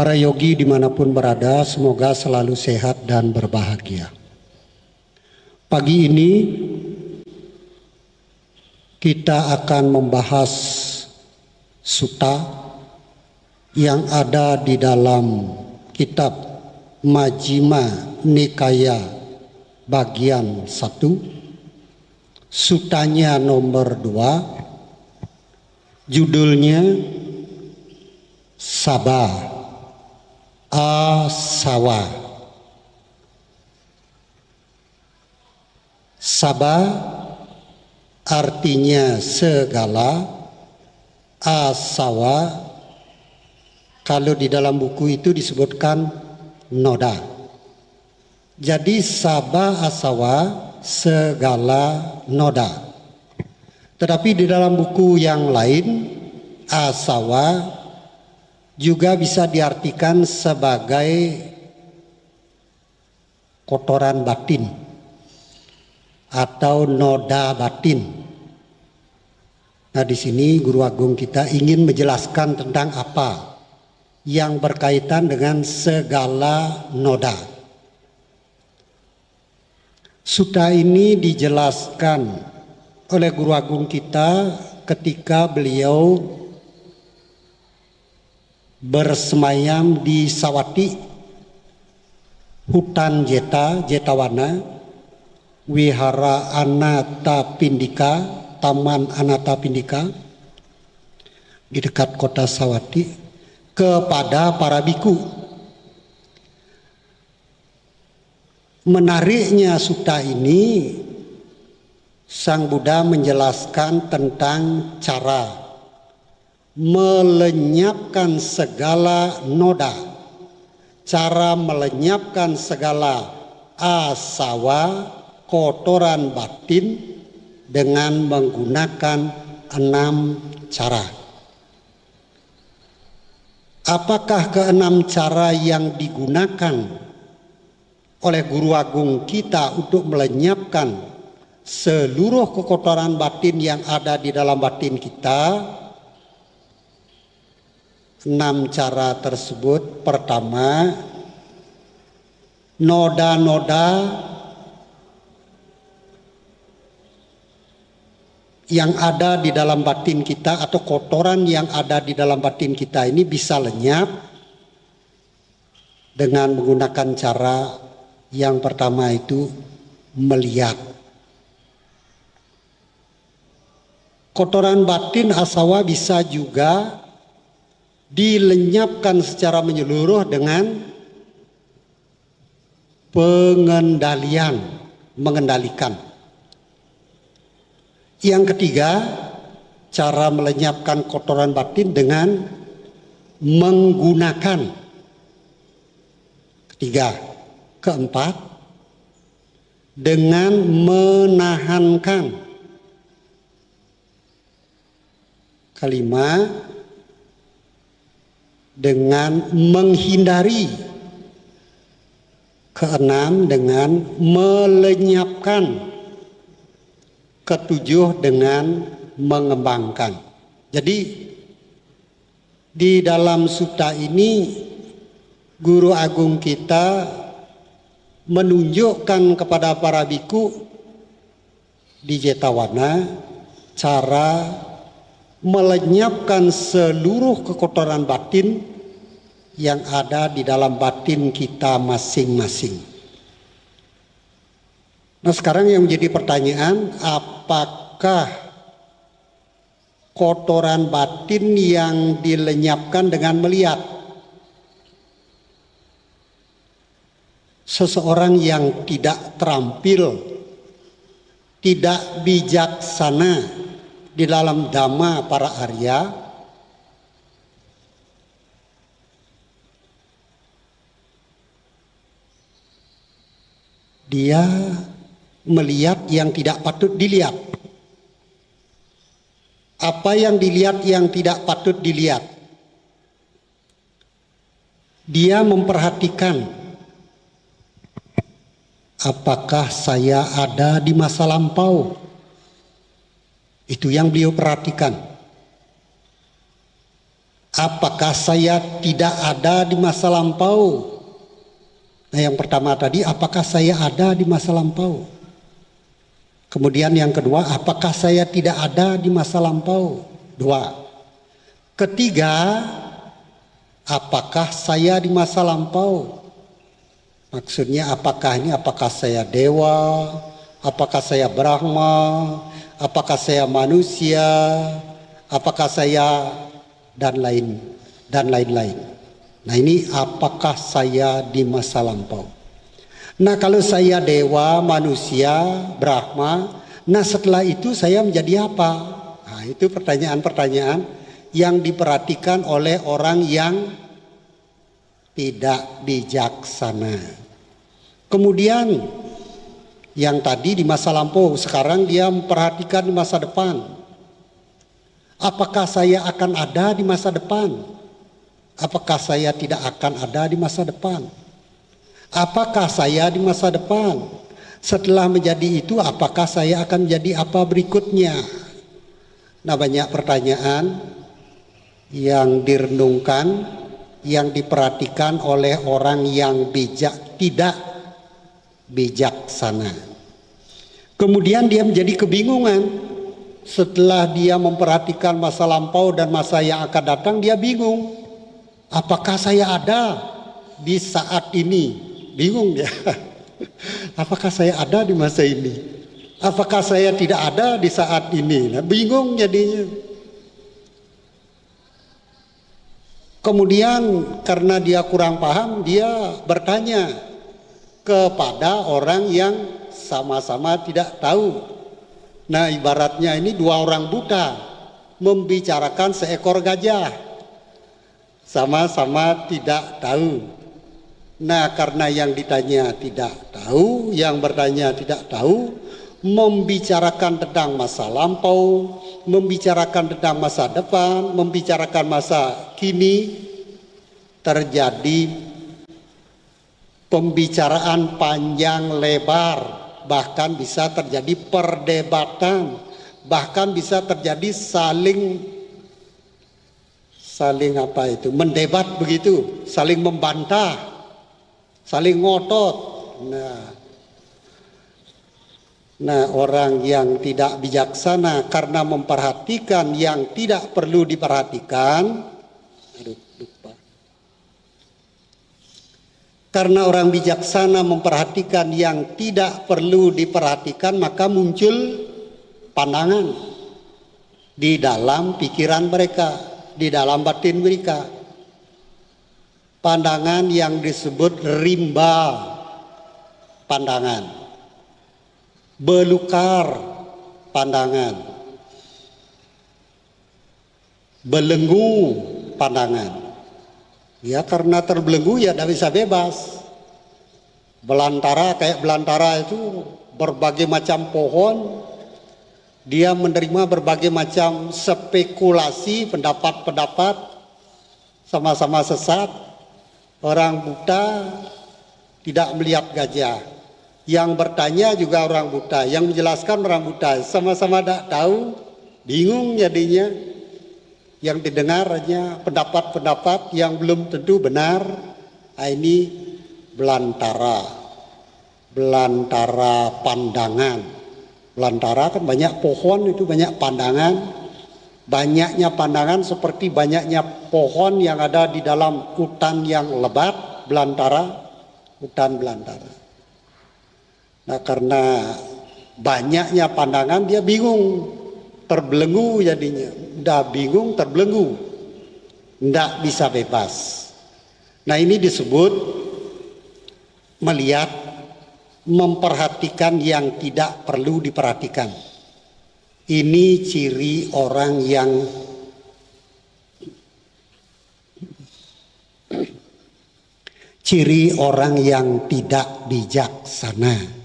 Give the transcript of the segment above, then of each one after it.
Para yogi dimanapun berada, semoga selalu sehat dan berbahagia. Pagi ini kita akan membahas sutta yang ada di dalam kitab Majjhima Nikaya bagian 1. Suttanya nomor 2. Judulnya Sabha Asawa. Sabha artinya segala, asawa kalau di dalam buku itu disebutkan noda. Jadi sabha asawa segala noda. Tetapi di dalam buku yang lain asawa juga bisa diartikan sebagai kotoran batin atau noda batin. Nah, di sini Guru Agung kita ingin menjelaskan tentang apa yang berkaitan dengan segala noda. Sutta ini dijelaskan oleh Guru Agung kita ketika beliau bersemayam di Sawati, hutan Jetawana, Wihara Anatapindika, Taman Anatapindika di dekat kota Sawati, kepada para biku. Menariknya sutta ini, Sang Buddha menjelaskan tentang cara melenyapkan segala noda, cara melenyapkan segala asawa, kotoran batin dengan menggunakan 6 cara. Apakah ke-6 cara yang digunakan oleh Guru Agung kita untuk melenyapkan seluruh kekotoran batin yang ada di dalam batin kita? 6 cara tersebut, pertama, noda-noda yang ada di dalam batin kita atau kotoran yang ada di dalam batin kita ini bisa lenyap dengan menggunakan cara yang pertama, itu melihat. Kotoran batin asawa bisa juga dilenyapkan secara menyeluruh dengan pengendalian, mengendalikan. Yang ketiga, cara melenyapkan kotoran batin dengan menggunakan. Ketiga. Keempat, dengan menahankan. Kelima, dengan menghindari. Keenam, dengan melenyapkan. Ketujuh, dengan mengembangkan. Jadi di dalam sutta ini Guru Agung kita menunjukkan kepada para biku di Jetawana cara melenyapkan seluruh kekotoran batin yang ada di dalam batin kita masing-masing. Nah, sekarang yang menjadi pertanyaan, apakah kotoran batin yang dilenyapkan dengan melihat? Seseorang yang tidak terampil, tidak bijaksana di dalam dhamma para Arya, dia melihat yang tidak patut dilihat. Apa yang dilihat yang tidak patut dilihat? Dia memperhatikan, apakah saya ada di masa lampau? Itu yang beliau perhatikan. Apakah saya tidak ada di masa lampau? Nah, yang pertama tadi, apakah saya ada di masa lampau? Kemudian yang kedua, apakah saya tidak ada di masa lampau? Dua. Ketiga, apakah saya di masa lampau? Maksudnya apakah saya dewa? Apakah saya Brahma? Apakah saya manusia? Apakah saya dan lain-lain. Nah, ini apakah saya di masa lampau? Nah, kalau saya dewa, manusia, Brahma, nah setelah itu saya menjadi apa? Nah, itu pertanyaan-pertanyaan yang diperhatikan oleh orang yang tidak bijaksana. Kemudian yang tadi di masa lampau, sekarang dia memperhatikan di masa depan. Apakah saya akan ada di masa depan? Apakah saya tidak akan ada di masa depan? Apakah saya di masa depan? Setelah menjadi itu, apakah saya akan menjadi apa berikutnya? Nah, banyak pertanyaan yang direnungkan, yang diperhatikan oleh orang yang tidak bijaksana. Kemudian dia menjadi kebingungan. Setelah dia memperhatikan masa lampau dan masa yang akan datang, dia bingung. Apakah saya ada di saat ini? Bingung dia. Apakah saya ada di masa ini? Apakah saya tidak ada di saat ini? Nah, bingung jadinya. Kemudian karena dia kurang paham, dia bertanya kepada orang yang sama-sama tidak tahu. Nah, ibaratnya ini dua orang buta membicarakan seekor gajah. Sama-sama tidak tahu. Nah, karena yang ditanya tidak tahu, yang bertanya tidak tahu, membicarakan tentang masa lampau, membicarakan tentang masa depan, membicarakan masa kini, terjadi pembicaraan panjang lebar, bahkan bisa terjadi perdebatan, bahkan bisa terjadi saling mendebat begitu, saling membantah, saling ngotot. Nah, orang yang tidak bijaksana karena memperhatikan yang tidak perlu diperhatikan. Karena orang bijaksana memperhatikan yang tidak perlu diperhatikan, maka muncul pandangan di dalam pikiran mereka, di dalam batin mereka. Pandangan yang disebut rimba pandangan, belukar pandangan, belenggu pandangan. Ya, karena terbelenggu ya tidak bisa bebas. Belantara, kayak belantara itu berbagai macam pohon, dia menerima berbagai macam spekulasi, pendapat-pendapat, sama-sama sesat. Orang buta tidak melihat gajah, yang bertanya juga orang buta, yang menjelaskan orang buta, sama-sama tidak tahu, bingung jadinya. Yang didengar hanya pendapat-pendapat yang belum tentu benar. Nah, ini belantara pandangan. Belantara kan banyak pohon, itu banyak pandangan. Banyaknya pandangan seperti banyaknya pohon yang ada di dalam hutan yang lebat, belantara, hutan belantara. Nah, karena banyaknya pandangan dia bingung, terbelenggu jadinya. Udah bingung, terbelenggu, nggak bisa bebas. Nah, ini disebut melihat, memperhatikan yang tidak perlu diperhatikan. Ini ciri orang yang tidak bijaksana.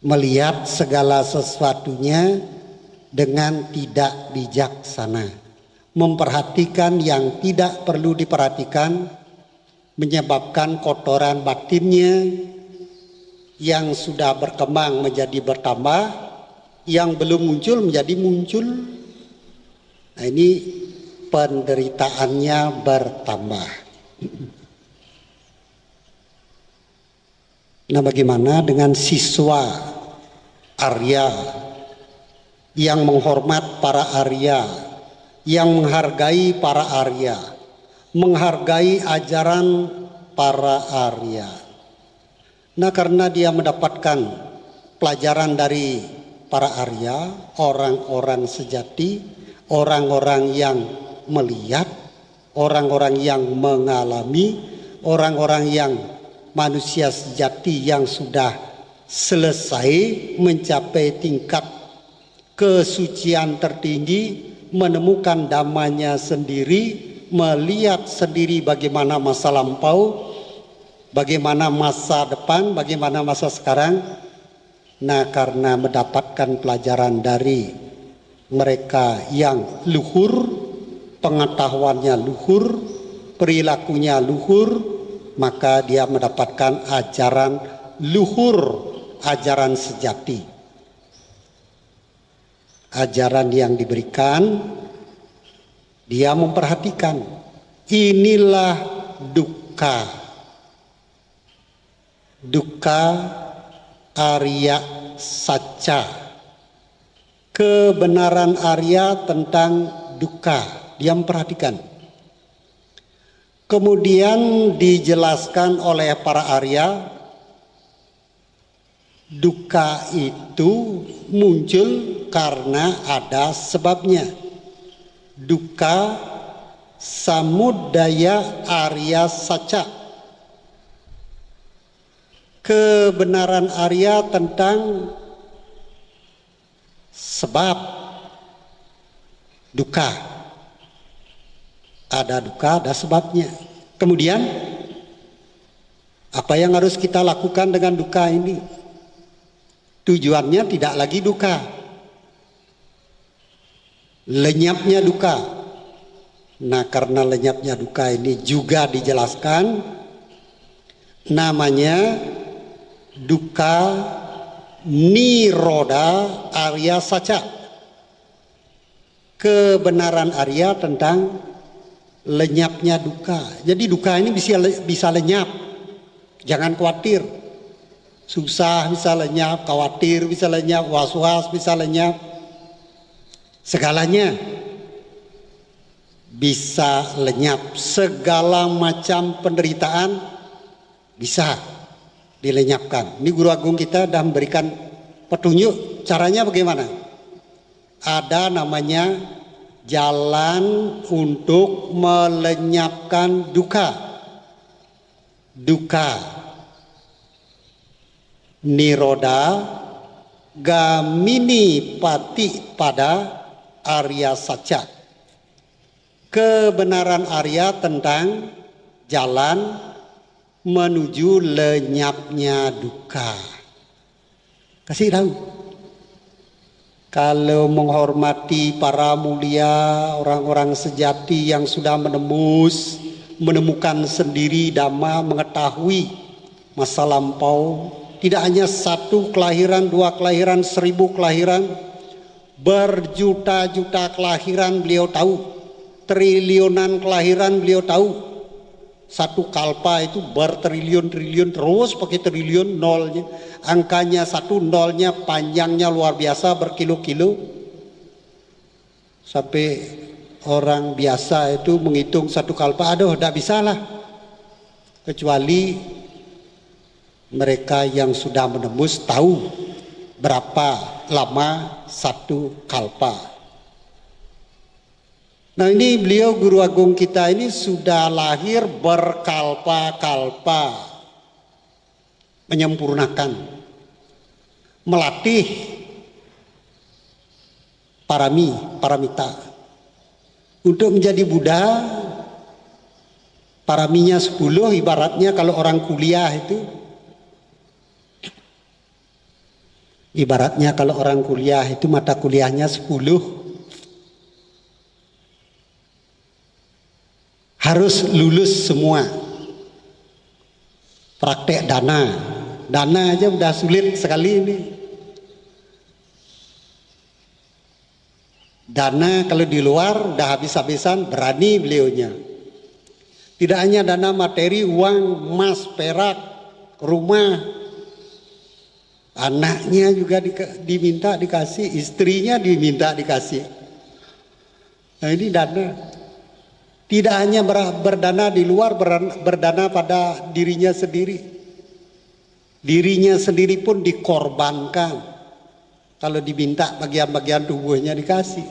Melihat segala sesuatunya dengan tidak bijaksana. Memperhatikan yang tidak perlu diperhatikan, menyebabkan kotoran batinnya yang sudah berkembang menjadi bertambah, yang belum muncul menjadi muncul. Nah, ini penderitaannya bertambah. Nah, bagaimana dengan siswa Arya yang menghormat para Arya, yang menghargai para Arya, menghargai ajaran para Arya? Nah, karena dia mendapatkan pelajaran dari para Arya, orang-orang sejati, orang-orang yang melihat, orang-orang yang mengalami, orang-orang yang manusia sejati yang sudah selesai mencapai tingkat kesucian tertinggi, menemukan damanya sendiri, melihat sendiri bagaimana masa lampau, bagaimana masa depan, bagaimana masa sekarang. Nah, karena mendapatkan pelajaran dari mereka yang luhur, pengetahuannya luhur, perilakunya luhur, maka dia mendapatkan ajaran luhur, ajaran sejati. Ajaran yang diberikan, dia memperhatikan. Inilah duka. Duka Arya Saca. Kebenaran Arya tentang duka, dia memperhatikan. Kemudian dijelaskan oleh para Arya, duka itu muncul karena ada sebabnya. Duka samudaya Arya Saca. Kebenaran Arya tentang sebab duka. Ada duka, ada sebabnya. Kemudian apa yang harus kita lakukan dengan duka ini? Tujuannya tidak lagi duka, lenyapnya duka. Nah, karena lenyapnya duka ini juga dijelaskan, namanya duka Niroda Arya Saca. Kebenaran Arya tentang lenyapnya duka. Jadi duka ini bisa lenyap. Jangan khawatir. Susah bisa lenyap, khawatir bisa lenyap, was-was bisa lenyap. Segalanya bisa lenyap. Segala macam penderitaan bisa dilenyapkan. Ini guru agung kita sudah memberikan petunjuk caranya bagaimana. Ada namanya jalan untuk melenyapkan duka. Duka Niroda Gamini Pati pada Arya Saca. Kebenaran Arya tentang jalan menuju lenyapnya duka. Kasih tahu. Kalau menghormati para mulia, orang-orang sejati yang sudah menemukan sendiri dhamma, mengetahui masa lampau, tidak hanya satu kelahiran, dua kelahiran, 1000 kelahiran, berjuta-juta kelahiran beliau tahu, triliunan kelahiran beliau tahu. Satu kalpa itu bertriliun-triliun, terus pakai triliun nolnya. Angkanya satu, nolnya panjangnya luar biasa, berkilo-kilo. Sampai orang biasa itu menghitung satu kalpa, aduh tidak bisa lah. Kecuali mereka yang sudah menembus tahu berapa lama satu kalpa. Nah, ini beliau guru agung kita ini sudah lahir berkalpa-kalpa, menyempurnakan, melatih paramita untuk menjadi Buddha. Paraminya 10, ibaratnya kalau orang kuliah itu, mata kuliahnya 10. Harus lulus semua. Praktek dana aja udah sulit sekali ini. Dana kalau di luar udah habis-habisan, berani beliaunya. Tidak hanya dana materi, uang, emas, perak, rumah, anaknya juga diminta dikasih, istrinya diminta dikasih. Nah ini dana. Tidak hanya berdana di luar, berdana pada dirinya sendiri. Dirinya sendiri pun dikorbankan. Kalau diminta bagian-bagian tubuhnya dikasih.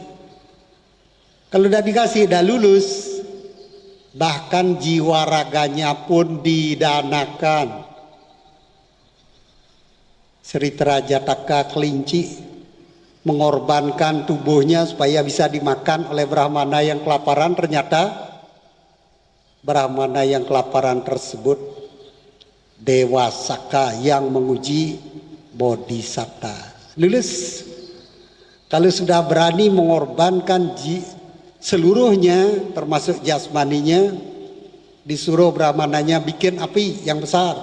Kalau udah dikasih, udah lulus, bahkan jiwa raganya pun didanakan. Sri Trajataka kelinci mengorbankan tubuhnya supaya bisa dimakan oleh Brahmana yang kelaparan. Ternyata Brahmana yang kelaparan tersebut Dewa Saka yang menguji Bodhisatta. Lulus. Kalau sudah berani mengorbankan seluruhnya termasuk jasmaninya, disuruh Brahmananya bikin api yang besar.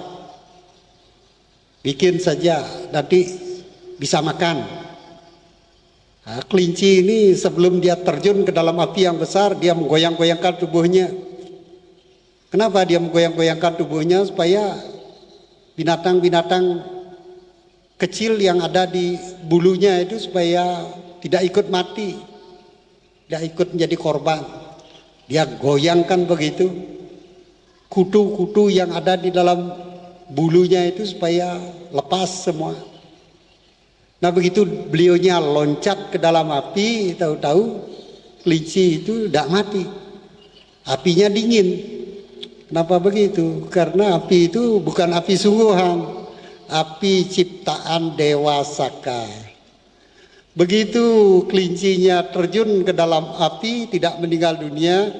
Bikin saja, nanti bisa makan. Nah, kelinci ini sebelum dia terjun ke dalam api yang besar, dia menggoyang-goyangkan tubuhnya. Kenapa dia menggoyang-goyangkan tubuhnya? Supaya binatang-binatang kecil yang ada di bulunya itu supaya tidak ikut mati, tidak ikut menjadi korban. Dia goyangkan begitu kutu-kutu yang ada di dalam bulunya itu supaya lepas semua. Nah begitu beliaunya loncat ke dalam api, tahu-tahu kelinci itu tidak mati, apinya dingin. Kenapa begitu? Karena api itu bukan api sungguhan, api ciptaan Dewa Saka. Begitu kelincinya terjun ke dalam api, tidak meninggal dunia,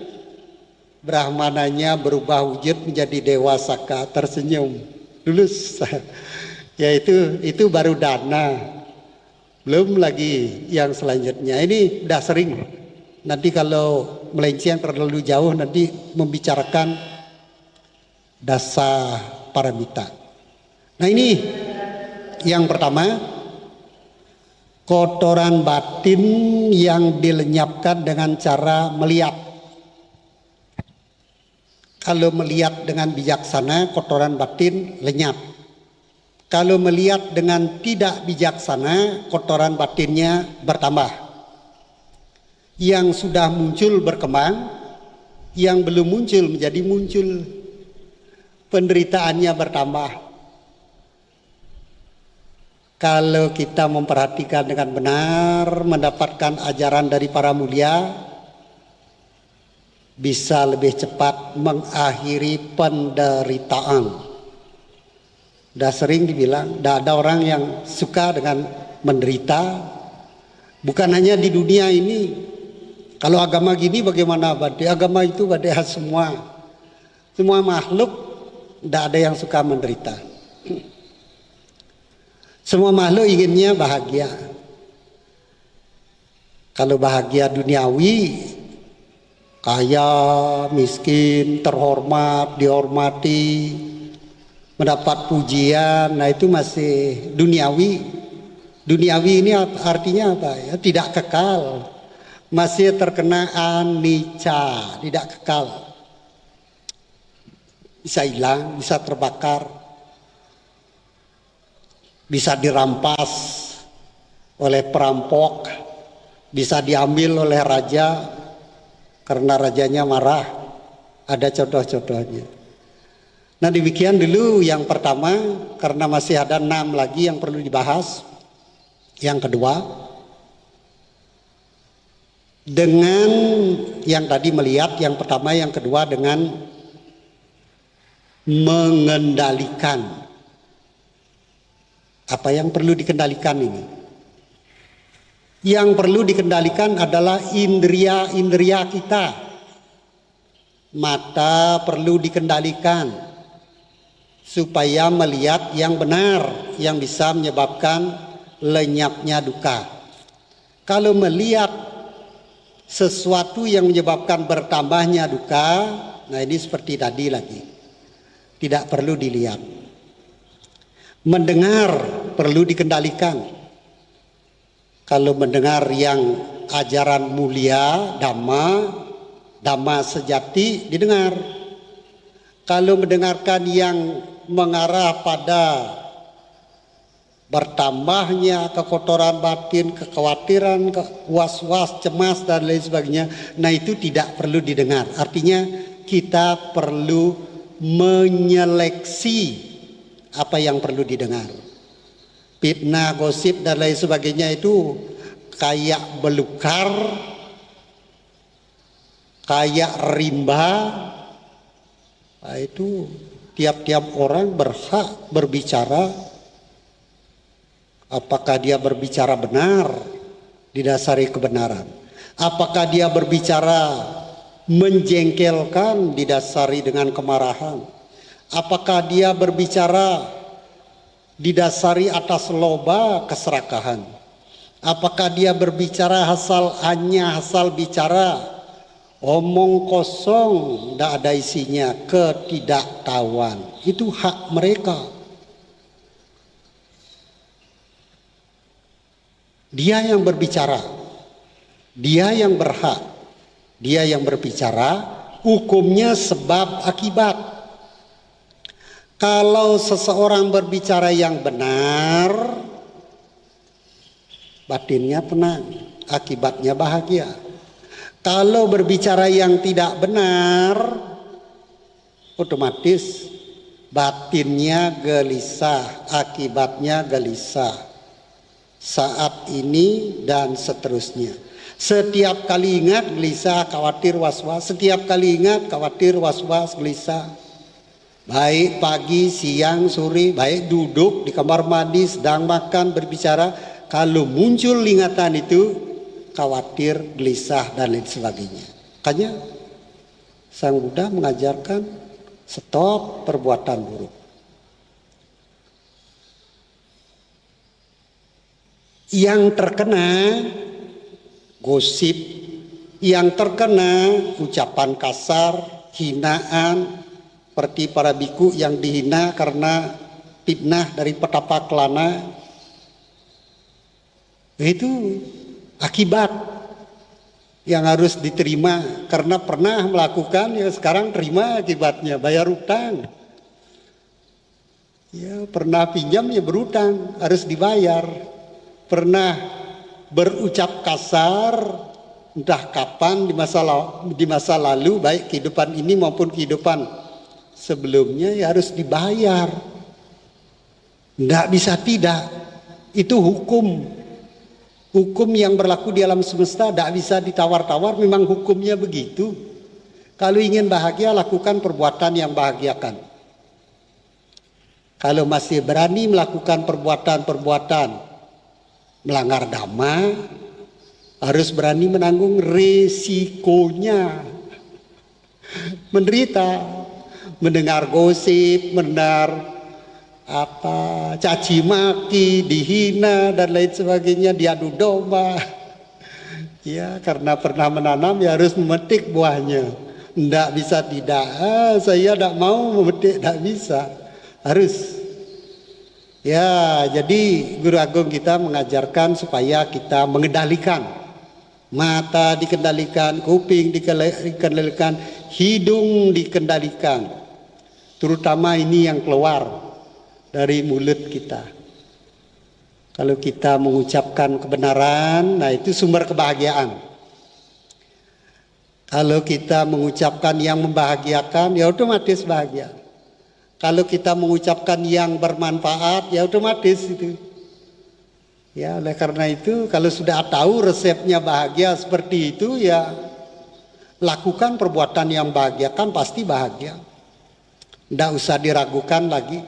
Brahmananya berubah wujud menjadi Dewa Saka, tersenyum, lulus. Ya itu baru dana, belum lagi yang selanjutnya. Ini udah sering. Nanti kalau melenceng terlalu jauh, nanti membicarakan dasa paramita. Nah ini yang pertama, kotoran batin yang dilenyapkan dengan cara melihat. Kalau melihat dengan bijaksana, kotoran batin lenyap. Kalau melihat dengan tidak bijaksana, kotoran batinnya bertambah. Yang sudah muncul berkembang, yang belum muncul menjadi muncul. Penderitaannya bertambah. Kalau kita memperhatikan dengan benar, mendapatkan ajaran dari para mulia, bisa lebih cepat mengakhiri penderitaan. Udah sering dibilang, tidak ada orang yang suka dengan menderita. Bukan hanya di dunia ini. Kalau agama gini bagaimana? Agama itu pada semua. Semua makhluk tidak ada yang suka menderita. Semua makhluk inginnya bahagia. Kalau bahagia duniawi, kaya, miskin, terhormat, dihormati, mendapat pujian, nah itu masih duniawi. Duniawi ini artinya apa ya? Tidak kekal, masih terkena anicca, tidak kekal. Bisa hilang, bisa terbakar, bisa dirampas oleh perampok, bisa diambil oleh raja karena rajanya marah. Ada contoh-contohnya. Nah demikian dulu yang pertama, karena masih ada 6 lagi yang perlu dibahas. Yang kedua, dengan yang tadi melihat, yang pertama, yang kedua dengan mengendalikan. Apa yang perlu dikendalikan ini? Yang perlu dikendalikan adalah indria-indria kita. Mata perlu dikendalikan supaya melihat yang benar, yang bisa menyebabkan lenyapnya duka. Kalau melihat sesuatu yang menyebabkan bertambahnya duka, nah ini seperti tadi lagi. Tidak perlu dilihat. Mendengar perlu dikendalikan. Kalau mendengar yang ajaran mulia, dhamma sejati didengar. Kalau mendengarkan yang mengarah pada bertambahnya kekotoran batin, kekhawatiran, was-was, cemas dan lain sebagainya, nah itu tidak perlu didengar. Artinya kita perlu menyeleksi apa yang perlu didengar. Fitnah, gosip dan lain sebagainya itu kayak belukar, kayak rimba. Nah, itu tiap-tiap orang berhak berbicara. Apakah dia berbicara benar didasari kebenaran? Apakah dia berbicara menjengkelkan didasari dengan kemarahan? Apakah dia berbicara didasari atas loba keserakahan? Apakah dia berbicara asal bicara, omong kosong, tidak ada isinya, ketidaktahuan? Itu hak mereka. Dia yang berbicara, dia yang berhak, dia yang berbicara, hukumnya sebab akibat. Kalau seseorang berbicara yang benar, batinnya tenang, akibatnya bahagia. Kalau berbicara yang tidak benar, otomatis batinnya gelisah, akibatnya gelisah. Saat ini dan seterusnya. Setiap kali ingat gelisah, khawatir, was-was. Setiap kali ingat khawatir, was-was, gelisah. Baik pagi, siang, sore, baik duduk di kamar mandi, sedang makan, berbicara. Kalau muncul ingatan itu, khawatir, gelisah dan lain sebagainya. Makanya Sang Buddha mengajarkan stop perbuatan buruk. Yang terkena gosip, yang terkena ucapan kasar, hinaan, seperti para biku yang dihina karena fitnah dari petapa kelana, itu akibat yang harus diterima karena pernah melakukan, ya sekarang terima akibatnya, bayar utang. Ya pernah pinjam ya berutang, harus dibayar. Pernah berucap kasar entah kapan di masa lalu, baik kehidupan ini maupun kehidupan sebelumnya, ya harus dibayar. Tidak bisa tidak. Itu hukum. Hukum yang berlaku di alam semesta tidak bisa ditawar-tawar, memang hukumnya begitu. Kalau ingin bahagia, lakukan perbuatan yang bahagiakan. Kalau masih berani melakukan perbuatan-perbuatan melanggar dhamma, harus berani menanggung resikonya. Menderita, mendengar gosip, mendengar caci maki, dihina dan lain sebagainya, diadu domba. Ya, karena pernah menanam ya harus memetik buahnya. Tidak bisa tidak. Saya tidak mau memetik, tidak bisa. Harus. Ya, jadi Guru Agung kita mengajarkan supaya kita mengendalikan. Mata dikendalikan, kuping dikendalikan, hidung dikendalikan. Terutama ini yang keluar dari mulut kita. Kalau kita mengucapkan kebenaran, nah itu sumber kebahagiaan. Kalau kita mengucapkan yang membahagiakan, ya otomatis bahagia. Kalau kita mengucapkan yang bermanfaat, ya otomatis itu. Ya, oleh karena itu kalau sudah tahu resepnya bahagia seperti itu, ya lakukan perbuatan yang bahagiakan, pasti bahagia. Tidak usah diragukan lagi.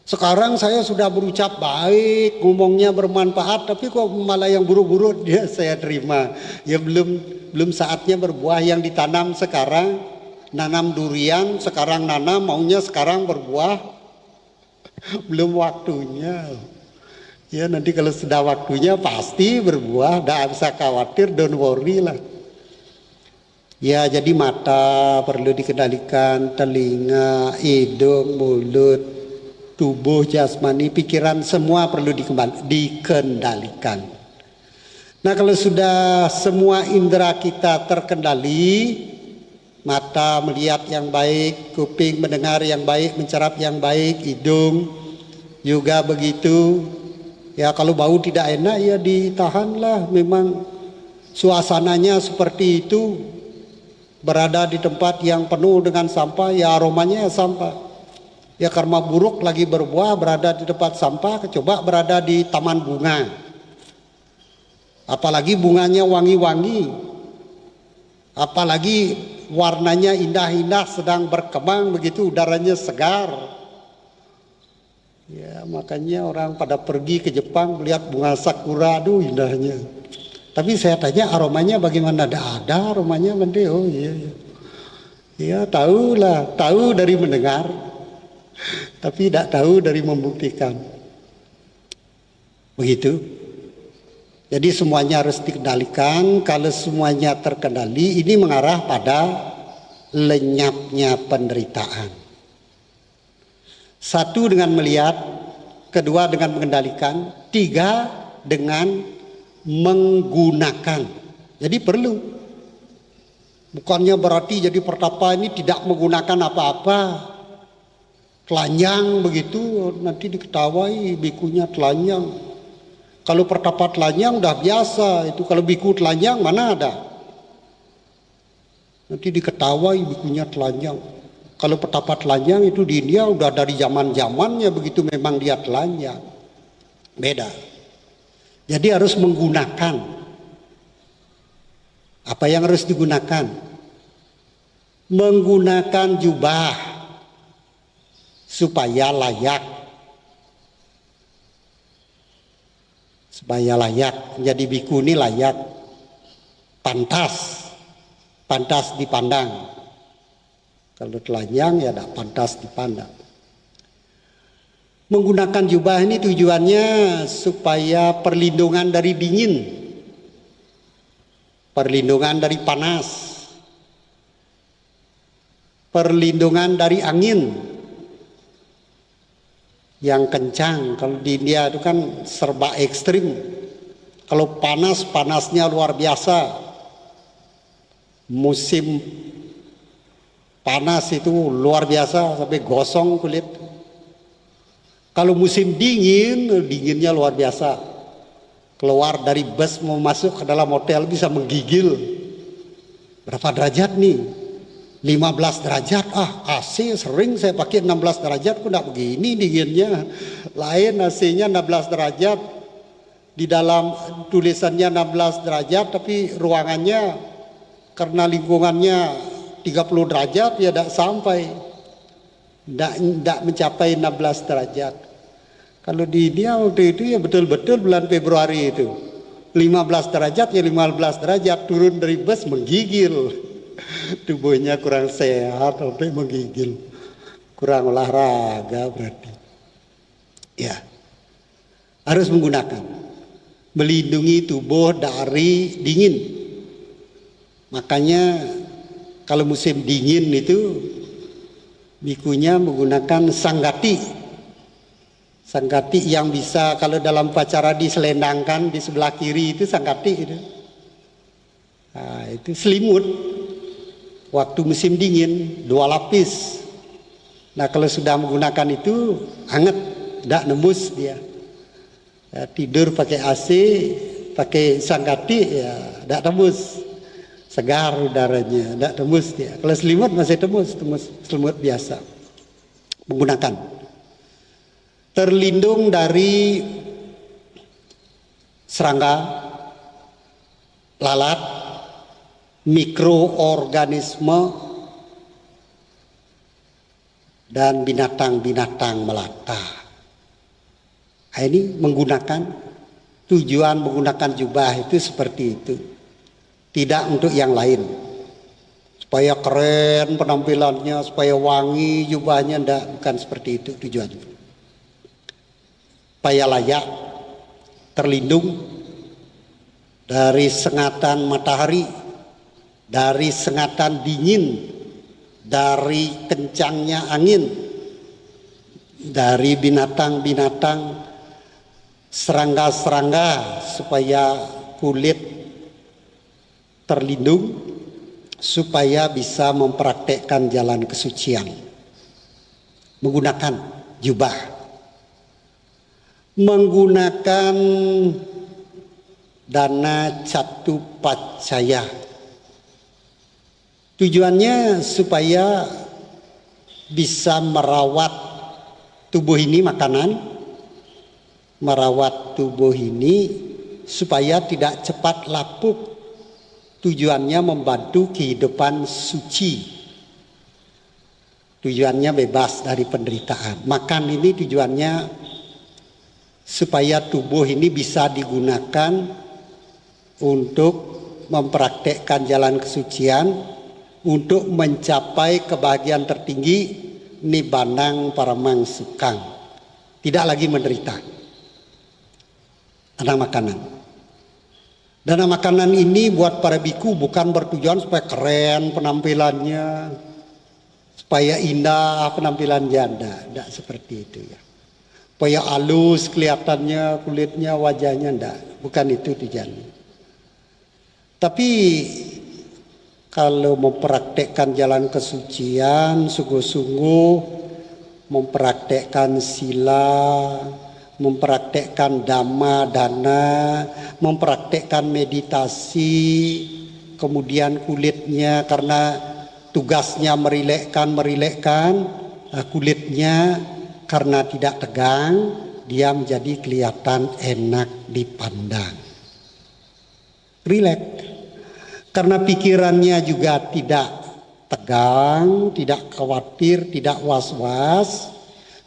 Sekarang saya sudah berucap baik, ngomongnya bermanfaat, tapi kok malah yang buruk-buruk dia saya terima. Ya belum saatnya berbuah yang ditanam sekarang. Nanam durian, sekarang nanam, maunya sekarang berbuah. Belum waktunya. Ya nanti kalau sudah waktunya pasti berbuah, tidak usah khawatir, don't worry lah. Ya jadi mata perlu dikendalikan, telinga, hidung, mulut, tubuh jasmani, pikiran semua perlu dikendalikan. Nah, kalau sudah semua indera kita terkendali, mata melihat yang baik, kuping mendengar yang baik, mencerap yang baik, hidung juga begitu. Ya, kalau bau tidak enak ya ditahanlah, memang suasananya seperti itu. Berada di tempat yang penuh dengan sampah, ya aromanya ya sampah. Ya karma buruk lagi berbuah, berada di tempat sampah, coba berada di taman bunga. Apalagi bunganya wangi-wangi, apalagi warnanya indah-indah sedang berkembang begitu, udaranya segar. Ya makanya orang pada pergi ke Jepang melihat bunga sakura, aduh indahnya. Tapi saya tanya aromanya bagaimana? Ada aromanya nanti. Oh iya, iya. Ya tahulah, tahu dari mendengar, tapi tidak tahu dari membuktikan. Begitu. Jadi semuanya harus dikendalikan. Kalau semuanya terkendali, ini mengarah pada lenyapnya penderitaan. Satu dengan melihat, kedua dengan mengendalikan, tiga dengan menggunakan. Jadi perlu. Bukannya berarti jadi pertapa ini tidak menggunakan apa-apa. Telanjang begitu, nanti diketawai bikunya telanjang. Kalau pertapa telanjang udah biasa, itu kalau biku telanjang mana ada? Nanti diketawai bikunya telanjang. Kalau pertapa telanjang itu di India udah dari zaman-zamannya begitu, memang dia telanjang. Beda. Jadi harus menggunakan. Apa yang harus digunakan? Menggunakan jubah supaya layak. Supaya layak, menjadi biku ini layak, pantas dipandang. Kalau telanjang ya tidak pantas dipandang. Menggunakan jubah ini tujuannya supaya perlindungan dari dingin, perlindungan dari panas, perlindungan dari angin yang kencang. Kalau di India itu kan serba ekstrim. Kalau panas, panasnya luar biasa. Musim panas itu luar biasa sampai gosong kulit. Kalau musim dingin, dinginnya luar biasa. Keluar dari bus mau masuk ke dalam hotel bisa menggigil. Berapa derajat nih? 15 derajat, AC sering saya pakai 16 derajat, kok enggak begini dinginnya. Lain AC-nya 16 derajat, di dalam tulisannya 16 derajat, tapi ruangannya karena lingkungannya 30 derajat ya tidak sampai, tidak mencapai 16 derajat. Kalau di India waktu itu ya betul-betul bulan Februari itu 15 derajat ya 15 derajat, turun dari bus menggigil. Tubuhnya kurang sehat sampai menggigil, kurang olahraga berarti. Ya, harus menggunakan, melindungi tubuh dari dingin. Makanya kalau musim dingin itu bikunya menggunakan sanggati. Sanggati yang bisa kalau dalam upacara diselendangkan di sebelah kiri itu sanggati itu. Nah, itu selimut. Waktu musim dingin 2 lapis. Nah kalau sudah menggunakan itu hangat, tidak nembus dia. Ya, tidur pakai AC, pakai sanggati ya tidak tembus. Segar udaranya, tidak tembus dia. Kalau selimut masih tembus selimut biasa. Menggunakan. Terlindung dari serangga, lalat, mikroorganisme, dan binatang-binatang melata. Nah, ini menggunakan, tujuan menggunakan jubah itu seperti itu. Tidak untuk yang lain. Supaya keren penampilannya, supaya wangi jubahnya, enggak, bukan seperti itu tujuannya. Supaya layak, terlindung dari sengatan matahari, dari sengatan dingin, dari kencangnya angin, dari binatang-binatang, serangga-serangga, supaya kulit terlindung supaya bisa mempraktekkan jalan kesucian menggunakan jubah, menggunakan dana catupacaya. Tujuannya supaya bisa merawat tubuh ini makanan, merawat tubuh ini supaya tidak cepat lapuk. Tujuannya membantu kehidupan suci. Tujuannya bebas dari penderitaan. Makan ini tujuannya supaya tubuh ini bisa digunakan untuk mempraktekkan jalan kesucian, untuk mencapai kebahagiaan tertinggi, nibbana paramang sukang. Tidak lagi menderita. Ada makanan. Dana makanan ini buat para biku bukan bertujuan supaya keren penampilannya, supaya indah penampilan janda, tidak seperti itu ya. Supaya halus kelihatannya kulitnya, wajahnya, tidak, bukan itu tujuannya. Tapi kalau mempraktekkan jalan kesucian sungguh-sungguh, mempraktekkan sila, mempraktekkan dhamma dana, mempraktekkan meditasi, kemudian kulitnya karena tugasnya merilekkan, kulitnya karena tidak tegang, dia menjadi kelihatan enak dipandang. Rileks. Karena pikirannya juga tidak tegang, tidak khawatir, tidak was-was,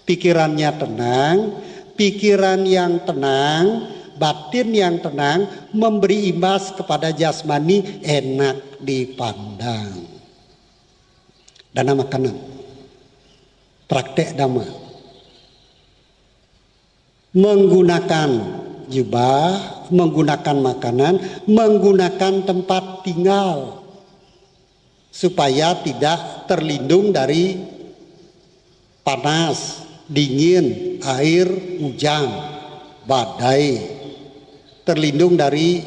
pikirannya tenang. Pikiran yang tenang, batin yang tenang, memberi imbas kepada jasmani, enak dipandang. Dana makanan, praktek dhamma, menggunakan jubah, menggunakan makanan, menggunakan tempat tinggal, supaya tidak terlindung dari panas, dingin, air, hujan, badai, terlindung dari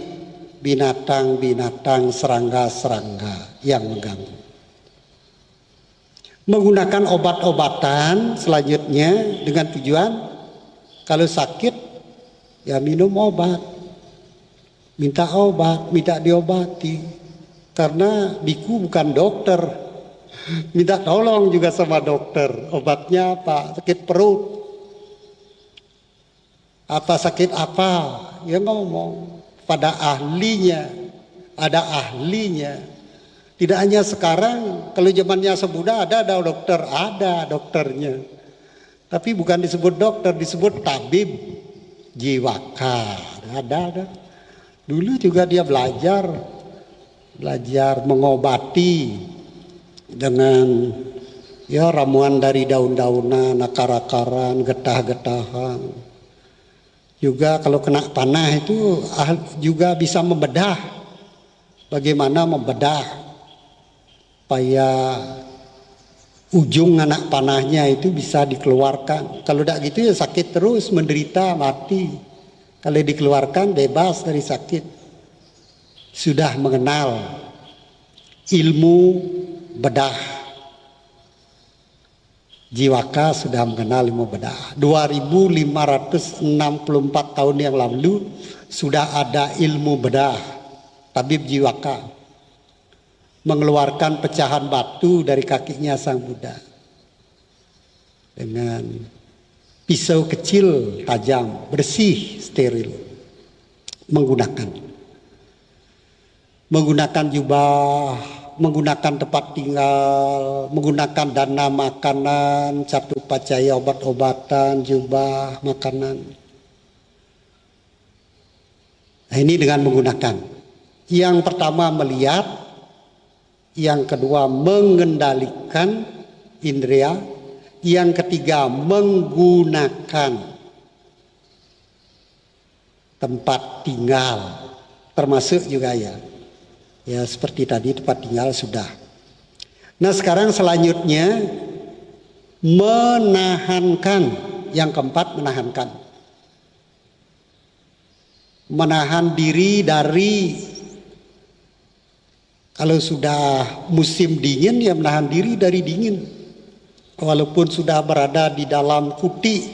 binatang-binatang, serangga-serangga yang mengganggu. Menggunakan obat-obatan selanjutnya dengan tujuan kalau sakit ya minum obat, minta obat, minta diobati. Karena biku bukan dokter. Minta tolong juga sama dokter. Obatnya apa? Sakit perut. Apa sakit apa? Ya ngomong pada ahlinya. Ada ahlinya. Tidak hanya sekarang. Kalau zamannya sebudah ada dokter. Ada dokternya. Tapi bukan disebut dokter. Disebut tabib jiwaka. Ada. Dulu juga dia belajar mengobati dengan ya ramuan dari daun-daunan, akar-akaran, getah-getahan. Juga kalau kena panah itu juga bisa membedah. Bagaimana membedah supaya ujung anak panahnya itu bisa dikeluarkan. Kalau tidak gitu ya sakit terus, menderita, mati. Kalau dikeluarkan bebas dari sakit. Sudah mengenal ilmu bedah. Jiwaka sudah mengenal ilmu bedah. 2564 tahun yang lalu sudah ada ilmu bedah. Tabib Jiwaka mengeluarkan pecahan batu dari kakinya Sang Buddha dengan pisau kecil tajam, bersih, steril. Menggunakan jubah, menggunakan tempat tinggal, menggunakan dana makanan, catupacaya obat-obatan, jubah, makanan. Nah, ini dengan menggunakan. Yang pertama melihat, yang kedua mengendalikan indera, yang ketiga menggunakan tempat tinggal, termasuk juga ya seperti tadi tempat tinggal sudah. Nah sekarang selanjutnya menahankan, yang keempat menahankan. menahan diri dari, kalau sudah musim dingin ya menahan diri dari dingin. Walaupun sudah berada di dalam kuti,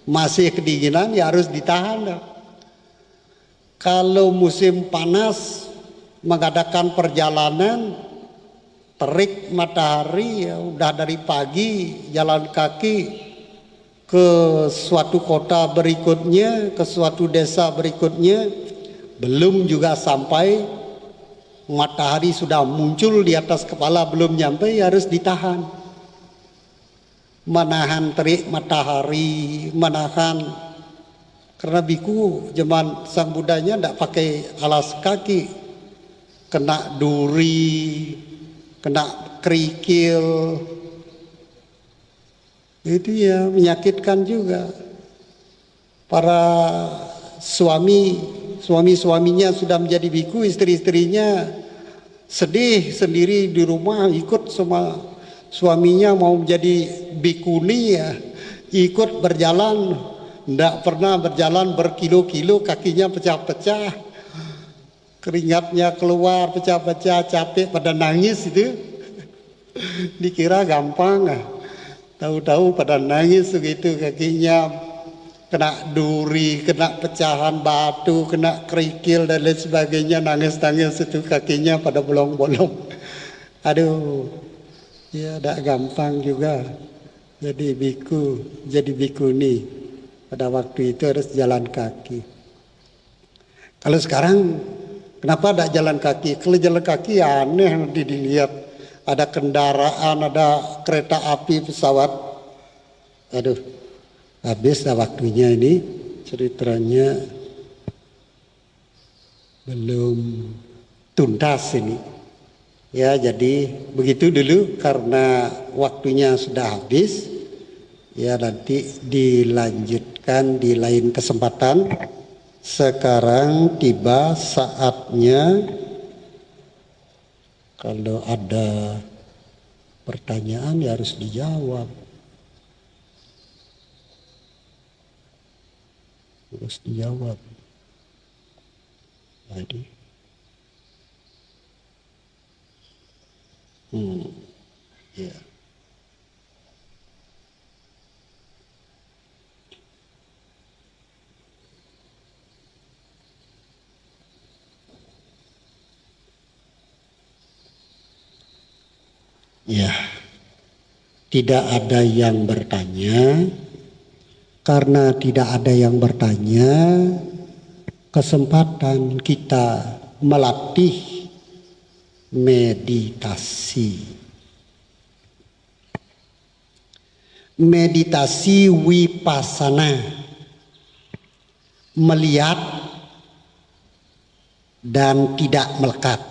masih kedinginan ya harus ditahan. Kalau musim panas mengadakan perjalanan, terik matahari ya udah dari pagi jalan kaki ke suatu kota berikutnya, ke suatu desa berikutnya, belum juga sampai matahari sudah muncul di atas kepala, belum nyampe ya harus ditahan. Menahan terik matahari, menahan, karena biku zaman sang Budanya tidak pakai alas kaki, kena duri, kena kerikil, itu ya menyakitkan juga. Para suaminya sudah menjadi biku, istri-istrinya sedih sendiri di rumah, ikut sama suaminya mau menjadi bikuni ya, ikut berjalan, tidak pernah berjalan berkilo-kilo, kakinya pecah-pecah, keringatnya keluar pecah-pecah, capek pada nangis itu. Dikira gampang, tahu-tahu pada nangis begitu, kakinya kena duri, kena pecahan batu, kena kerikil dan lain sebagainya, nangis-nangis itu kakinya pada bolong-bolong. Aduh, ya tidak gampang juga jadi biku, jadi bikuni. Pada waktu itu harus jalan kaki. Kalau sekarang kenapa tidak jalan kaki? Kalau jalan kaki ya aneh nanti dilihat. Ada kendaraan, ada kereta api, pesawat. Aduh, habis dah waktunya ini. Ceritanya belum tuntas ini. Ya, jadi begitu dulu karena waktunya sudah habis. Ya, nanti dilanjutkan di lain kesempatan. Sekarang tiba saatnya kalau ada pertanyaan ya harus dijawab. Harus dijawab. Jadi ya. Ya, tidak ada yang bertanya. Karena tidak ada yang bertanya, kesempatan kita melatih meditasi. Meditasi wipasana, melihat dan tidak melekat.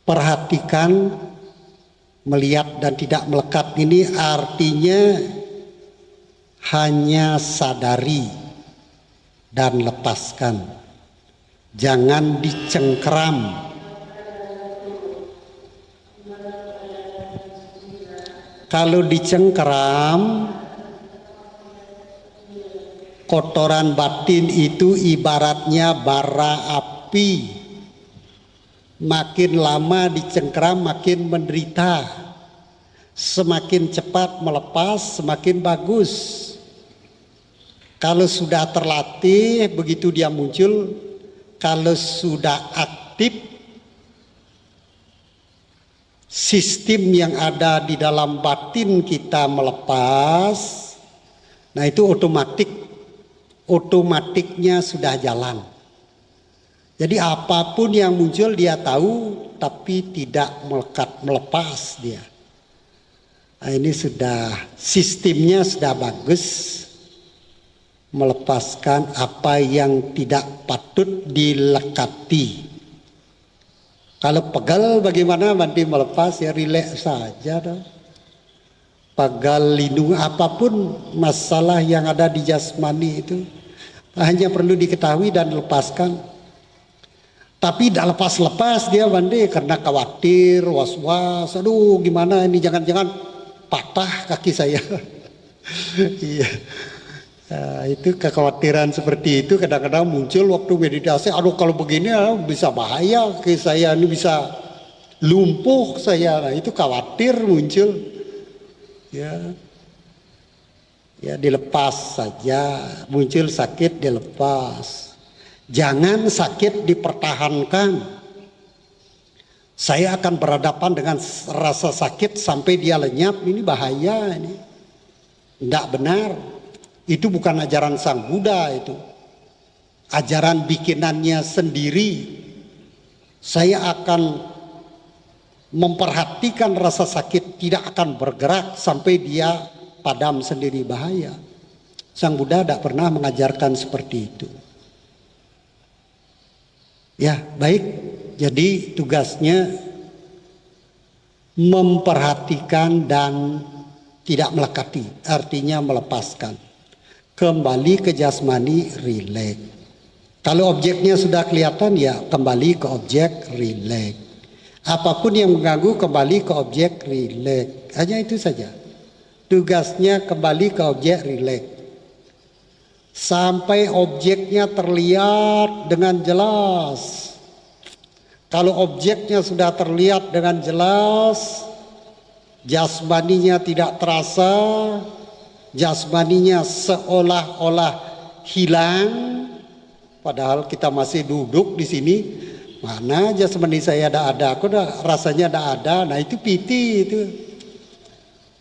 Perhatikan, melihat dan tidak melekat ini artinya hanya sadari dan lepaskan. Jangan dicengkeram. Kalau dicengkeram, kotoran batin itu ibaratnya bara api. Makin lama dicengkeram makin menderita. Semakin cepat melepas semakin bagus. Kalau sudah terlatih begitu dia muncul. Kalau sudah aktif, sistem yang ada di dalam batin kita melepas, nah itu otomatiknya sudah jalan. Jadi apapun yang muncul dia tahu, tapi tidak melekat, melepas dia. Nah, ini sudah sistemnya sudah bagus, melepaskan apa yang tidak patut dilekati. Kalau pegal bagaimana nanti melepas ya rileks saja dah. Pegal lindung apapun masalah yang ada di jasmani itu hanya perlu diketahui dan dilepaskan. Tapi tidak lepas-lepas dia Bande karena khawatir, was-was, aduh gimana ini jangan-jangan patah kaki saya. Iya. Itu kekhawatiran seperti itu kadang-kadang muncul waktu meditasi. Aduh kalau begini bisa bahaya ke saya, ini bisa lumpuh saya. Nah, itu khawatir muncul. Ya, ya dilepas saja. Muncul sakit dilepas. Jangan sakit dipertahankan. Saya akan berhadapan dengan rasa sakit sampai dia lenyap. Ini bahaya ini. Tidak benar. Itu bukan ajaran Sang Buddha itu. Ajaran bikinannya sendiri. Saya akan memperhatikan rasa sakit tidak akan bergerak sampai dia padam sendiri, bahaya. Sang Buddha tidak pernah mengajarkan seperti itu. Ya, baik. Jadi tugasnya memperhatikan dan tidak melekati, artinya melepaskan. Kembali ke jasmani, rileks. Kalau objeknya sudah kelihatan ya kembali ke objek, rileks. Apapun yang mengganggu kembali ke objek, rileks. Hanya itu saja. Tugasnya kembali ke objek, rileks. Sampai objeknya terlihat dengan jelas. Kalau objeknya sudah terlihat dengan jelas, jasmaninya tidak terasa, jasmaninya seolah-olah hilang, padahal kita masih duduk di sini. Mana jasmani saya ada, aku rasanya ada. Nah itu piti itu.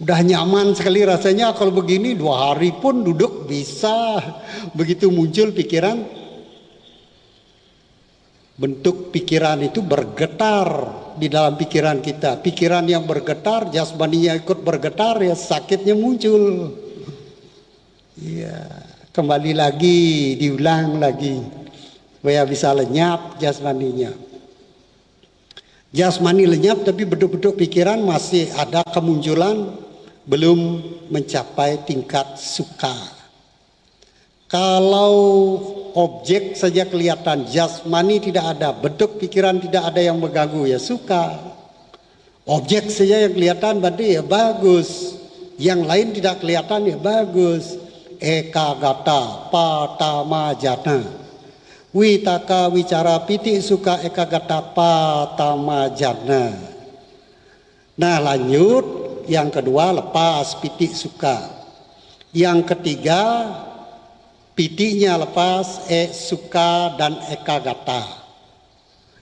Udah nyaman sekali rasanya kalau begini 2 hari pun duduk bisa. Begitu muncul pikiran, bentuk pikiran itu bergetar di dalam pikiran kita. Pikiran yang bergetar, jasmaninya ikut bergetar, ya sakitnya muncul. Iya, kembali lagi, diulang lagi, supaya bisa lenyap jasmaninya. Jasmani lenyap, tapi bentuk-bentuk pikiran masih ada kemunculan, belum mencapai tingkat suka. Kalau objek saja kelihatan, jasmani tidak ada, bentuk pikiran tidak ada yang mengganggu, ya suka. Objek saja yang kelihatan berarti ya bagus. Yang lain tidak kelihatan ya bagus. Ekagata patamajana. Witaka wicara piti suka ekagata patamajana. Nah lanjut, yang kedua lepas piti suka. Yang ketiga pitinya lepas suka dan ekagata.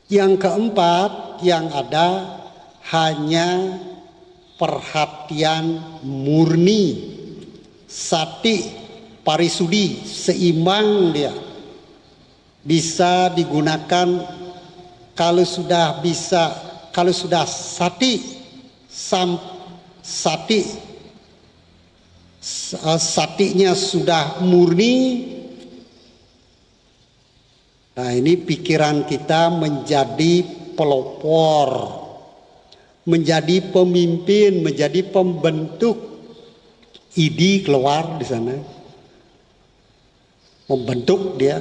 Yang keempat yang ada hanya perhatian murni, sati, parisudi, seimbang dia. Bisa digunakan kalau sudah sati, satinya sudah murni. Nah ini pikiran kita menjadi pelopor, menjadi pemimpin, menjadi pembentuk. Idi keluar di sana, membentuk dia.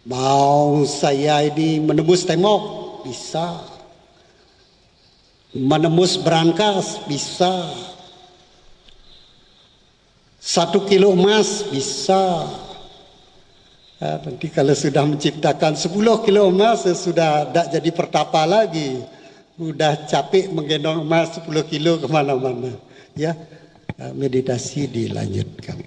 Mau saya ini menembus tembok, bisa. Menembus berangkas, bisa. 1 kilo emas, bisa. Nah, nanti kalau sudah menciptakan 10 kilo emas, sudah tidak jadi pertapa lagi. Udah capek menggendong emas 10 kilo kemana-mana. Ya, meditasi dilanjutkan.